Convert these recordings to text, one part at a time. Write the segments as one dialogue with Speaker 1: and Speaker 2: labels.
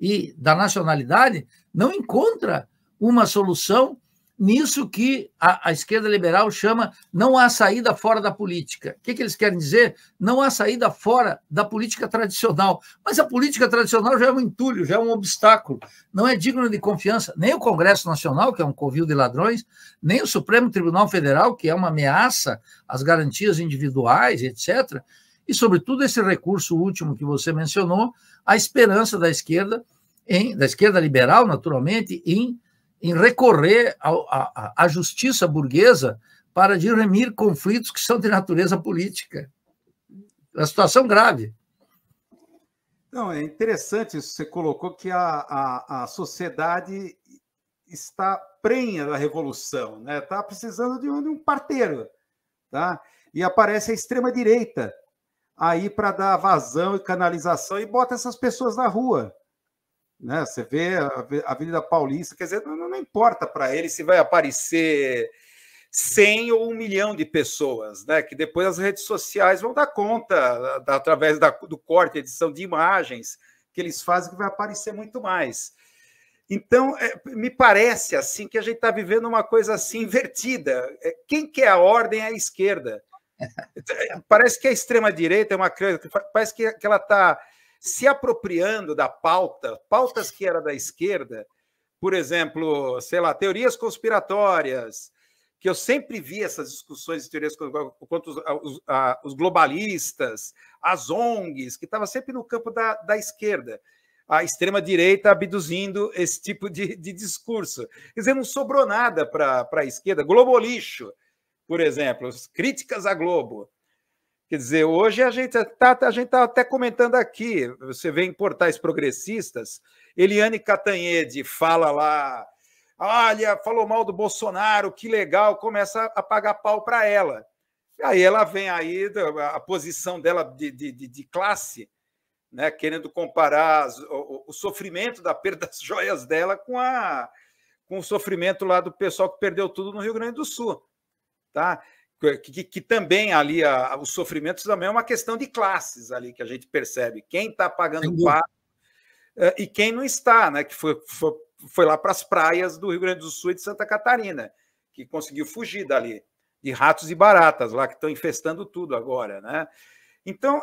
Speaker 1: e da nacionalidade, não encontra uma solução nisso que a esquerda liberal chama não há saída fora da política. O que eles querem dizer? Não há saída fora da política tradicional. Mas a política tradicional já é um entulho, já é um obstáculo. Não é digno de confiança. Nem o Congresso Nacional, que é um covil de ladrões, nem o Supremo Tribunal Federal, que é uma ameaça às garantias individuais, etc. E, sobretudo, esse recurso último que você mencionou, a esperança da esquerda liberal, naturalmente, em recorrer à justiça burguesa para dirimir conflitos que são de natureza política. É uma situação grave.
Speaker 2: Não, é interessante isso que você colocou, que a sociedade está prenha da revolução, né? Está precisando de um parteiro, tá? E aparece a extrema-direita aí para dar vazão e canalização e bota essas pessoas na rua. Né? Você vê a Avenida Paulista, quer dizer, não importa para ele se vai aparecer 100 ou 1 milhão de pessoas, né? Que depois as redes sociais vão dar conta, através do corte, edição de imagens que eles fazem, que vai aparecer muito mais. Então, me parece assim que a gente está vivendo uma coisa assim invertida. Quem quer a ordem é a esquerda. Parece que a extrema-direita é uma coisa, parece que ela está se apropriando da pautas que era da esquerda, por exemplo, sei lá, teorias conspiratórias, que eu sempre vi essas discussões de teorias contra os globalistas, as ONGs, que estava sempre no campo da esquerda, a extrema-direita abduzindo esse tipo de discurso. Quer dizer, não sobrou nada para a esquerda. Globo lixo, por exemplo, críticas à Globo. Quer dizer, hoje a gente está até comentando aqui, você vê em portais progressistas, Eliane Cantanhede fala lá, olha, falou mal do Bolsonaro, que legal, começa a pagar pau para ela. Aí ela vem aí, a posição dela de classe, né, querendo comparar o sofrimento da perda das joias dela com o sofrimento lá do pessoal que perdeu tudo no Rio Grande do Sul. Tá? Que também ali os sofrimentos também é uma questão de classes ali que a gente percebe. Quem está pagando pato e quem não está, né? Que foi lá para as praias do Rio Grande do Sul e de Santa Catarina, que conseguiu fugir dali, de ratos e baratas lá que estão infestando tudo agora, né? Então,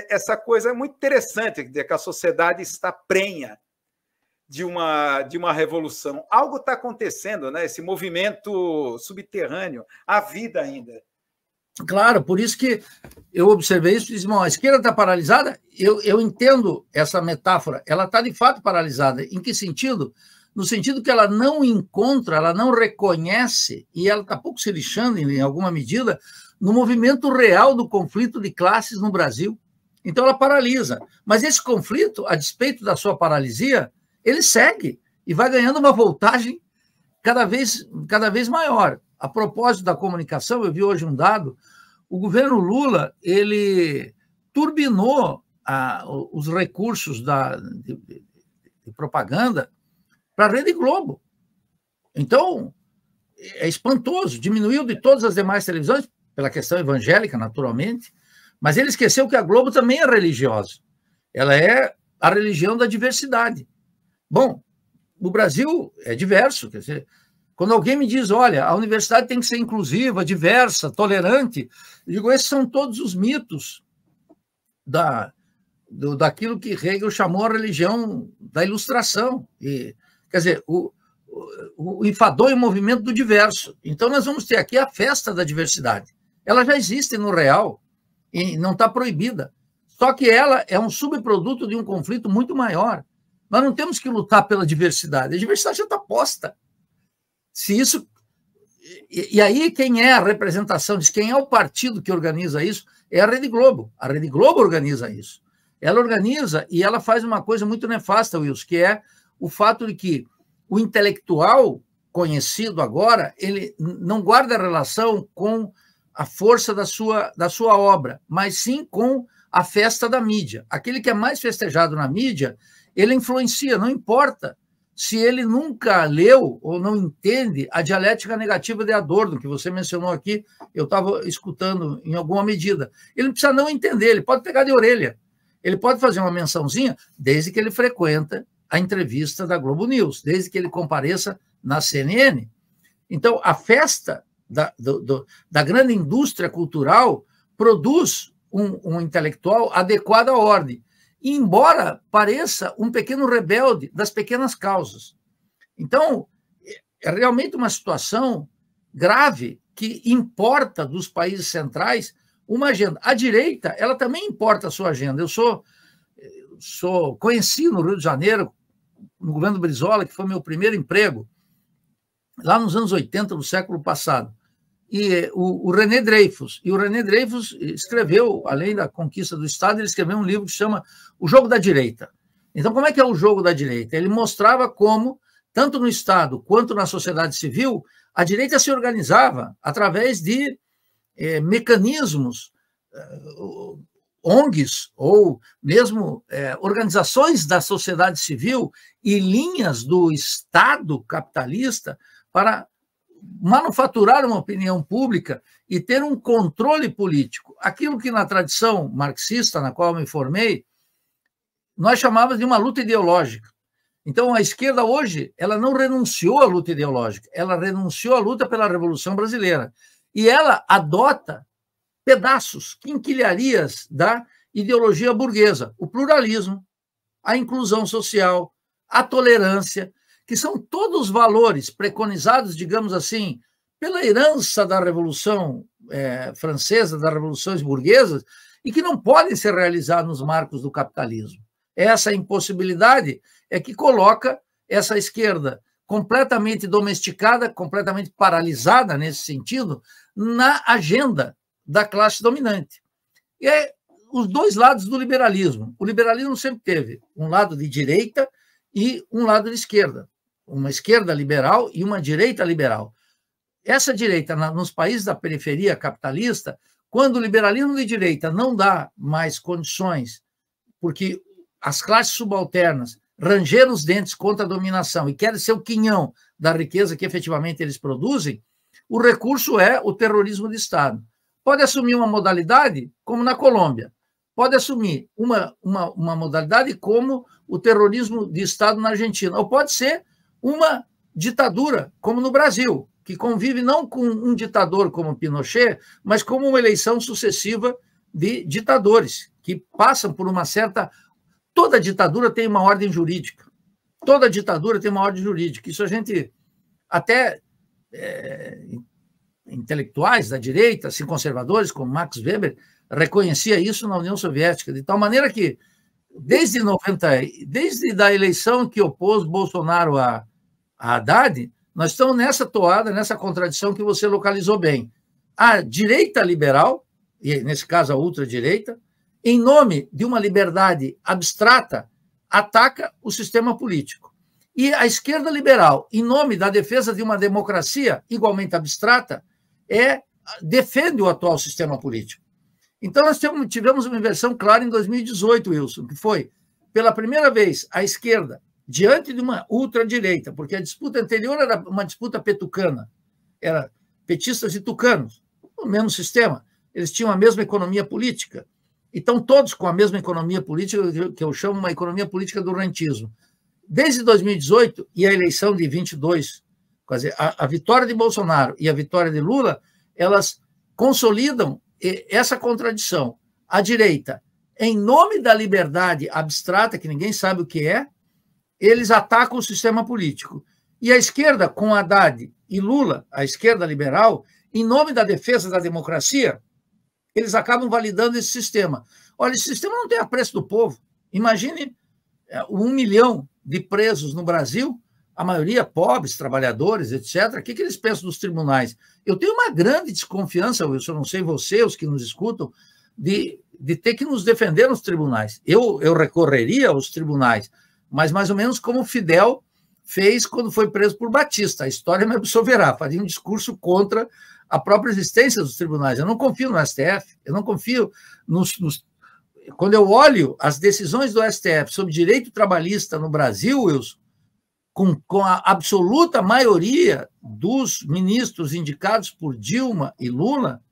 Speaker 2: essa coisa é muito interessante, que a sociedade está prenha de uma revolução. Algo está acontecendo, né? Esse movimento subterrâneo, a vida ainda.
Speaker 1: Claro, por isso que eu observei isso e disse, a esquerda está paralisada. Eu entendo essa metáfora. Ela está, de fato, paralisada. Em que sentido? No sentido que ela não encontra, ela não reconhece, e ela está pouco se lixando, em alguma medida, no movimento real do conflito de classes no Brasil. Então, ela paralisa. Mas esse conflito, a despeito da sua paralisia, ele segue e vai ganhando uma voltagem cada vez maior. A propósito da comunicação, eu vi hoje um dado, o governo Lula, ele turbinou os recursos de propaganda para a Rede Globo. Então, é espantoso, diminuiu de todas as demais televisões, pela questão evangélica, naturalmente, mas ele esqueceu que a Globo também é religiosa. Ela é a religião da diversidade. Bom, o Brasil é diverso, quer dizer, quando alguém me diz, olha, a universidade tem que ser inclusiva, diversa, tolerante, eu digo, esses são todos os mitos daquilo que Hegel chamou a religião da ilustração. E, quer dizer, o enfadonho é o movimento do diverso. Então, nós vamos ter aqui a festa da diversidade. Ela já existe no real e não está proibida. Só que ela é um subproduto de um conflito muito maior. Nós não temos que lutar pela diversidade. A diversidade já está posta. Se isso... E aí, quem é a representação disso? Quem é o partido que organiza isso? É a Rede Globo. A Rede Globo organiza isso. Ela organiza e ela faz uma coisa muito nefasta, Wilson, que é o fato de que o intelectual conhecido agora, ele não guarda relação com a força da sua obra, mas sim com a festa da mídia. Aquele que é mais festejado na mídia, ele influencia, não importa se ele nunca leu ou não entende a dialética negativa de Adorno, que você mencionou aqui, eu estava escutando em alguma medida. Ele não precisa não entender, ele pode pegar de orelha. Ele pode fazer uma mençãozinha desde que ele frequenta a entrevista da Globo News, desde que ele compareça na CNN. Então, a festa da grande indústria cultural produz um intelectual adequado à ordem, embora pareça um pequeno rebelde das pequenas causas. Então, é realmente uma situação grave que importa dos países centrais uma agenda. A direita, ela também importa a sua agenda. Eu conheci no Rio de Janeiro, no governo Brizola, que foi meu primeiro emprego, lá nos anos 80 do século passado, e o René Dreyfus. E o René Dreyfus escreveu, além da conquista do Estado, ele escreveu um livro que chama O Jogo da Direita. Então, como é que é o jogo da direita? Ele mostrava como, tanto no Estado quanto na sociedade civil, a direita se organizava através de mecanismos, ONGs, ou mesmo organizações da sociedade civil e linhas do Estado capitalista para manufaturar uma opinião pública e ter um controle político. Aquilo que na tradição marxista, na qual eu me formei, nós chamávamos de uma luta ideológica. Então, a esquerda hoje, ela não renunciou à luta ideológica, ela renunciou à luta pela Revolução Brasileira. E ela adota pedaços, quinquilharias da ideologia burguesa, o pluralismo, a inclusão social, a tolerância, que são todos valores preconizados, digamos assim, pela herança da Revolução Francesa, das revoluções burguesas, e que não podem ser realizados nos marcos do capitalismo. Essa impossibilidade é que coloca essa esquerda completamente domesticada, completamente paralisada nesse sentido, na agenda da classe dominante. E é os dois lados do liberalismo. O liberalismo sempre teve um lado de direita e um lado de esquerda. Uma esquerda liberal e uma direita liberal. Essa direita, nos países da periferia capitalista, quando o liberalismo de direita não dá mais condições, porque as classes subalternas rangeram os dentes contra a dominação e querem ser o quinhão da riqueza que efetivamente eles produzem, o recurso é o terrorismo de Estado. Pode assumir uma modalidade, como na Colômbia. Pode assumir uma modalidade como o terrorismo de Estado na Argentina. Ou pode ser uma ditadura, como no Brasil, que convive não com um ditador como Pinochet, mas como uma eleição sucessiva de ditadores, que passam por uma certa... Toda ditadura tem uma ordem jurídica. Toda ditadura tem uma ordem jurídica. Isso a gente, até intelectuais da direita, assim, conservadores, como Max Weber, reconhecia isso na União Soviética, de tal maneira que, desde a eleição que opôs Bolsonaro a Haddad, nós estamos nessa toada, nessa contradição que você localizou bem. A direita liberal, e nesse caso a ultradireita, em nome de uma liberdade abstrata, ataca o sistema político. E a esquerda liberal, em nome da defesa de uma democracia igualmente abstrata, defende o atual sistema político. Então, nós tivemos uma inversão clara em 2018, Wilson, que foi, pela primeira vez, a esquerda, diante de uma ultradireita, porque a disputa anterior era uma disputa petucana, era petistas e tucanos, o mesmo sistema, eles tinham a mesma economia política, e estão todos com a mesma economia política, que eu chamo uma economia política do rentismo. Desde 2018 e a eleição de 22, quer dizer, a vitória de Bolsonaro e a vitória de Lula, elas consolidam essa contradição. A direita, em nome da liberdade abstrata, que ninguém sabe o que é, eles atacam o sistema político. E a esquerda, com Haddad e Lula, a esquerda liberal, em nome da defesa da democracia, eles acabam validando esse sistema. Olha, esse sistema não tem apreço do povo. Imagine 1 milhão de presos no Brasil, a maioria pobres, trabalhadores, etc. O que eles pensam dos tribunais? Eu tenho uma grande desconfiança, Wilson, não sei você, os que nos escutam, de ter que nos defender nos tribunais. Eu recorreria aos tribunais, mas mais ou menos como o Fidel fez quando foi preso por Batista. A história me absolverá. Faria um discurso contra a própria existência dos tribunais. Eu não confio no STF, eu não confio Quando eu olho as decisões do STF sobre direito trabalhista no Brasil, Wilson, com a absoluta maioria dos ministros indicados por Dilma e Lula,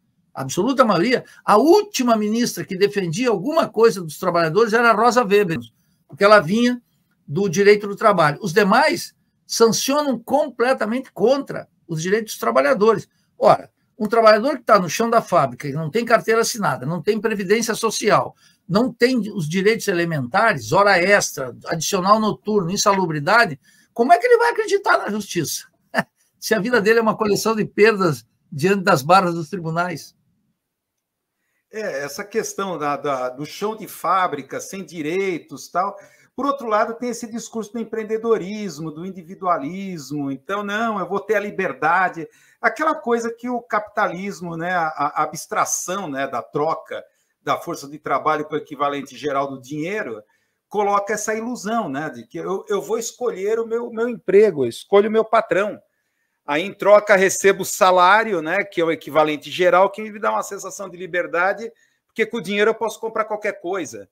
Speaker 1: absoluta maioria, a última ministra que defendia alguma coisa dos trabalhadores era a Rosa Weber, porque ela vinha do direito do trabalho. Os demais sancionam completamente contra os direitos dos trabalhadores. Ora, um trabalhador que está no chão da fábrica, que não tem carteira assinada, não tem previdência social, não tem os direitos elementares, hora extra, adicional noturno, insalubridade, como é que ele vai acreditar na justiça? Se a vida dele é uma coleção de perdas diante das barras dos tribunais.
Speaker 2: Essa questão do chão de fábrica, sem direitos, tal. Por outro lado, tem esse discurso do empreendedorismo, do individualismo. Então, não, eu vou ter a liberdade. Aquela coisa que o capitalismo, né, a abstração, né, da troca da força de trabalho com o equivalente geral do dinheiro, coloca essa ilusão, né, de que eu vou escolher o meu emprego, eu escolho o meu patrão. Aí, em troca, recebo o salário, né, que é o equivalente geral, que me dá uma sensação de liberdade, porque com o dinheiro eu posso comprar qualquer coisa.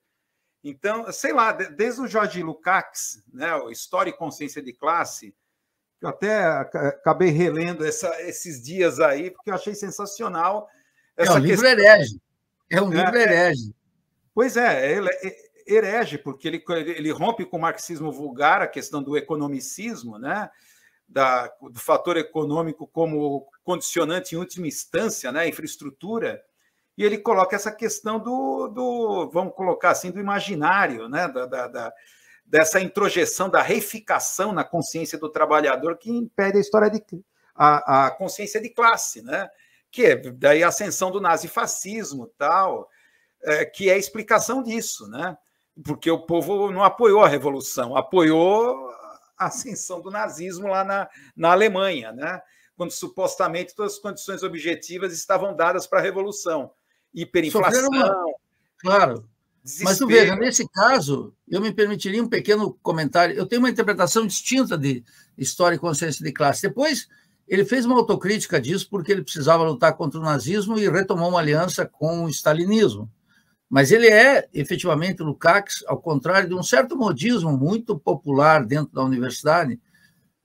Speaker 2: Então, sei lá, desde o George Lukács, né, o História e Consciência de Classe, eu até acabei relendo esses dias aí, porque eu achei sensacional.
Speaker 1: É um livro herege. É um livro herege.
Speaker 2: Pois ele é herege, porque ele rompe com o marxismo vulgar, a questão do economicismo, né, do fator econômico como condicionante em última instância, né, infraestrutura, e ele coloca essa questão vamos colocar assim, do imaginário, né, dessa introjeção, da reificação na consciência do trabalhador que impede a consciência de classe, né, que é daí a ascensão do nazifascismo, tal, que é a explicação disso, né, porque o povo não apoiou a revolução, apoiou a ascensão do nazismo lá na Alemanha, né, quando supostamente todas as condições objetivas estavam dadas para a revolução. Hiperinflação.
Speaker 1: Claro. Desespero. Mas tu veja, nesse caso, eu me permitiria um pequeno comentário. Eu tenho uma interpretação distinta de História e Consciência de Classe. Depois, ele fez uma autocrítica disso porque ele precisava lutar contra o nazismo e retomou uma aliança com o stalinismo. Mas ele efetivamente, Lukács, ao contrário de um certo modismo muito popular dentro da universidade,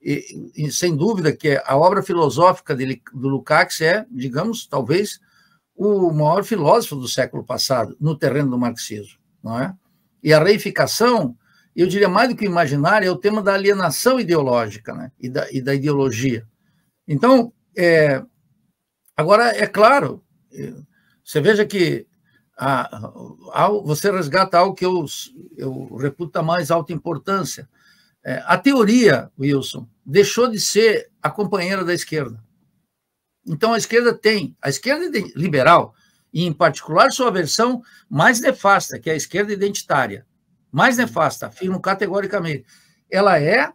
Speaker 1: e sem dúvida que a obra filosófica do Lukács é, digamos, talvez, o maior filósofo do século passado, no terreno do marxismo, não é? E a reificação, eu diria mais do que o imaginário, é o tema da alienação ideológica, né? e da ideologia. Então, agora, é claro, você veja que você resgata algo que eu reputo a mais alta importância. A teoria, Wilson, deixou de ser a companheira da esquerda. Então, a esquerda liberal, e em particular sua versão mais nefasta, que é a esquerda identitária, mais nefasta, afirmo categoricamente, ela é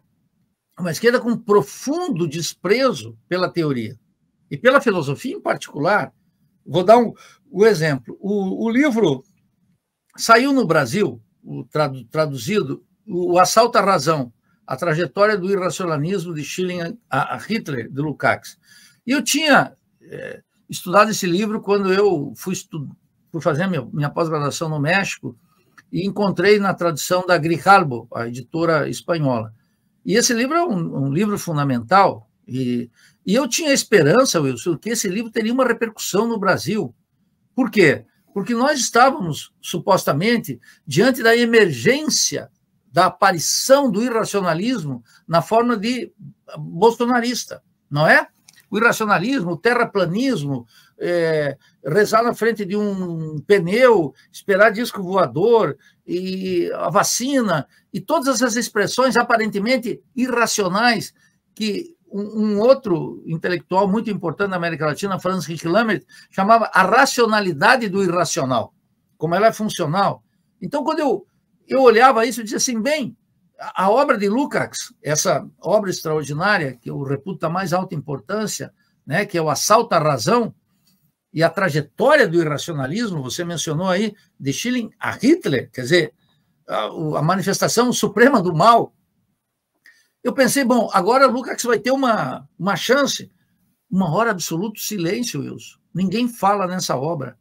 Speaker 1: uma esquerda com profundo desprezo pela teoria e pela filosofia em particular. Vou dar um exemplo. O livro saiu no Brasil, traduzido, O Assalto à Razão, a trajetória do irracionalismo de Schilling a Hitler, de Lukács. E eu tinha estudado esse livro quando eu fui fazer minha pós-graduação no México e encontrei na tradução da Grijalbo, a editora espanhola. E esse livro é um livro fundamental e eu tinha esperança, Wilson, que esse livro teria uma repercussão no Brasil. Por quê? Porque nós estávamos, supostamente, diante da emergência da aparição do irracionalismo na forma de bolsonarista, não é? O irracionalismo, o terraplanismo, rezar na frente de um pneu, esperar disco voador, e a vacina, e todas essas expressões aparentemente irracionais que um outro intelectual muito importante na América Latina, Franz Henrique Lambert, chamava a racionalidade do irracional, como ela é funcional. Então, quando eu olhava isso, eu dizia assim, bem, a obra de Lukács, essa obra extraordinária, que eu reputo da mais alta importância, né, que é o Assalto à Razão, e a trajetória do irracionalismo, você mencionou aí, de Schilling a Hitler, quer dizer, a manifestação suprema do mal. Eu pensei, bom, agora Lukács vai ter uma chance, uma hora absoluto silêncio, Wilson. Ninguém fala nessa obra.